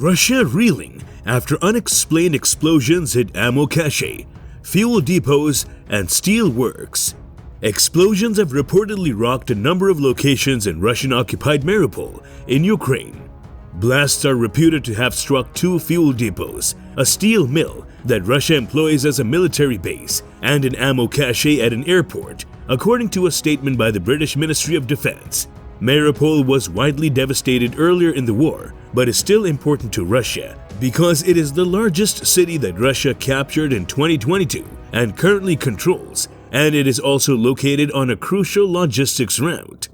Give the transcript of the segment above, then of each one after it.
Russia reeling after unexplained explosions hit ammo cache, fuel depots, and steel works. Explosions have reportedly rocked a number of locations in Russian-occupied Mariupol in Ukraine. Blasts are reputed to have struck 2 fuel depots, a steel mill that Russia employs as a military base, and an ammo cache at an airport, according to a statement by the British Ministry of Defense. Mariupol was widely devastated earlier in the war, but is still important to Russia because it is the largest city that Russia captured in 2022 and currently controls, and it is also located on a crucial logistics route.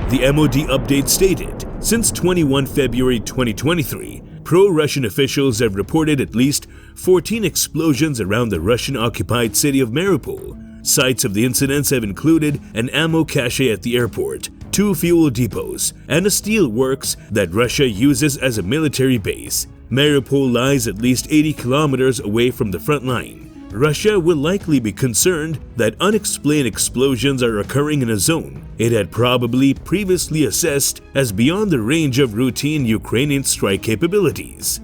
The MOD update stated, since 21 February 2023, pro-Russian officials have reported at least 14 explosions around the Russian-occupied city of Mariupol. Sites of the incidents have included an ammo cache at the airport, 2 fuel depots, and a steel works that Russia uses as a military base. Mariupol lies at least 80 kilometers away from the front line. Russia will likely be concerned that unexplained explosions are occurring in a zone it had probably previously assessed as beyond the range of routine Ukrainian strike capabilities.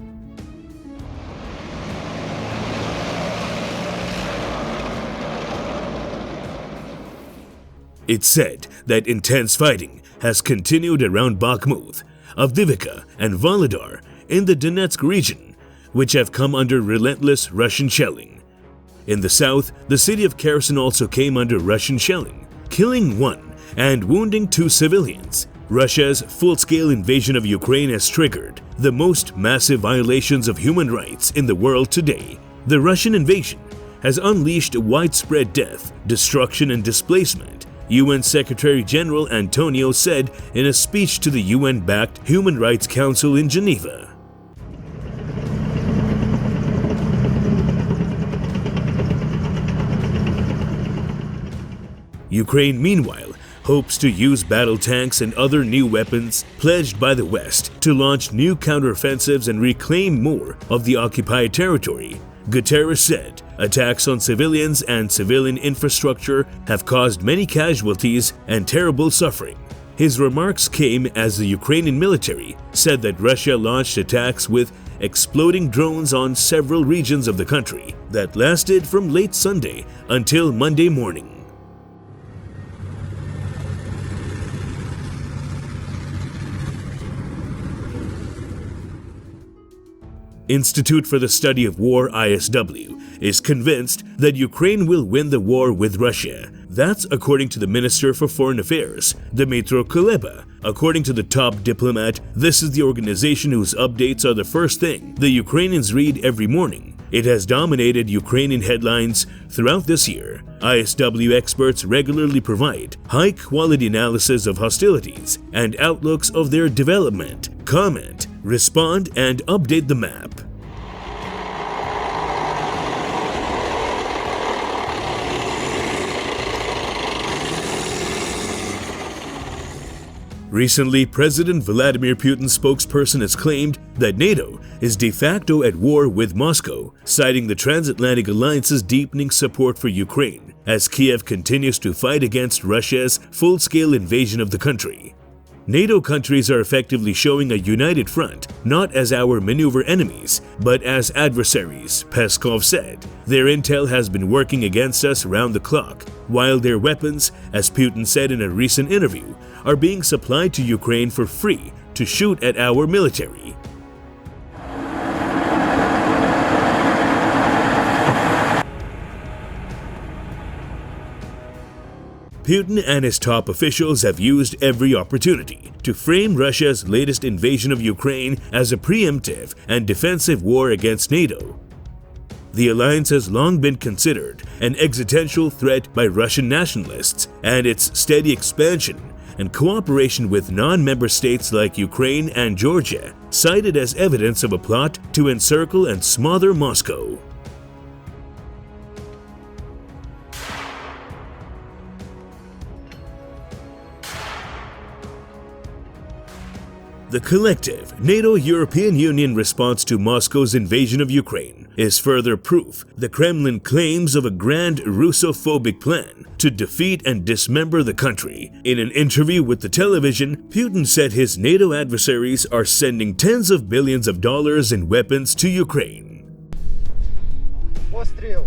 It's said that intense fighting has continued around Bakhmut, Avdiivka, and Volodar in the Donetsk region, which have come under relentless Russian shelling. In the south, the city of Kherson also came under Russian shelling, killing 1 and wounding 2 civilians. Russia's full-scale invasion of Ukraine has triggered the most massive violations of human rights in the world today. The Russian invasion has unleashed widespread death, destruction, and displacement, UN Secretary General Antonio said in a speech to the UN-backed Human Rights Council in Geneva. Ukraine, meanwhile, hopes to use battle tanks and other new weapons pledged by the West to launch new counteroffensives and reclaim more of the occupied territory. Guterres said attacks on civilians and civilian infrastructure have caused many casualties and terrible suffering. His remarks came as the Ukrainian military said that Russia launched attacks with exploding drones on several regions of the country that lasted from late Sunday until Monday morning. Institute for the Study of War (ISW) is convinced that Ukraine will win the war with Russia. That's according to the Minister for Foreign Affairs, Dmytro Kuleba. According to the top diplomat, this is the organization whose updates are the first thing the Ukrainians read every morning. It has dominated Ukrainian headlines throughout this year. ISW experts regularly provide high-quality analysis of hostilities and outlooks of their development, comment, respond, and update the map. Recently, President Vladimir Putin's spokesperson has claimed that NATO is de facto at war with Moscow, citing the transatlantic alliance's deepening support for Ukraine as Kiev continues to fight against Russia's full-scale invasion of the country. NATO countries are effectively showing a united front, not as our maneuver enemies, but as adversaries, Peskov said. Their intel has been working against us round the clock, while their weapons, as Putin said in a recent interview, are being supplied to Ukraine for free to shoot at our military. Putin and his top officials have used every opportunity to frame Russia's latest invasion of Ukraine as a preemptive and defensive war against NATO. The alliance has long been considered an existential threat by Russian nationalists, and its steady expansion and cooperation with non-member states like Ukraine and Georgia cited as evidence of a plot to encircle and smother Moscow. The collective NATO-European Union response to Moscow's invasion of Ukraine is further proof the Kremlin claims of a grand Russophobic plan to defeat and dismember the country. In an interview with the television, Putin said his NATO adversaries are sending tens of billions of dollars in weapons to Ukraine. Пострел!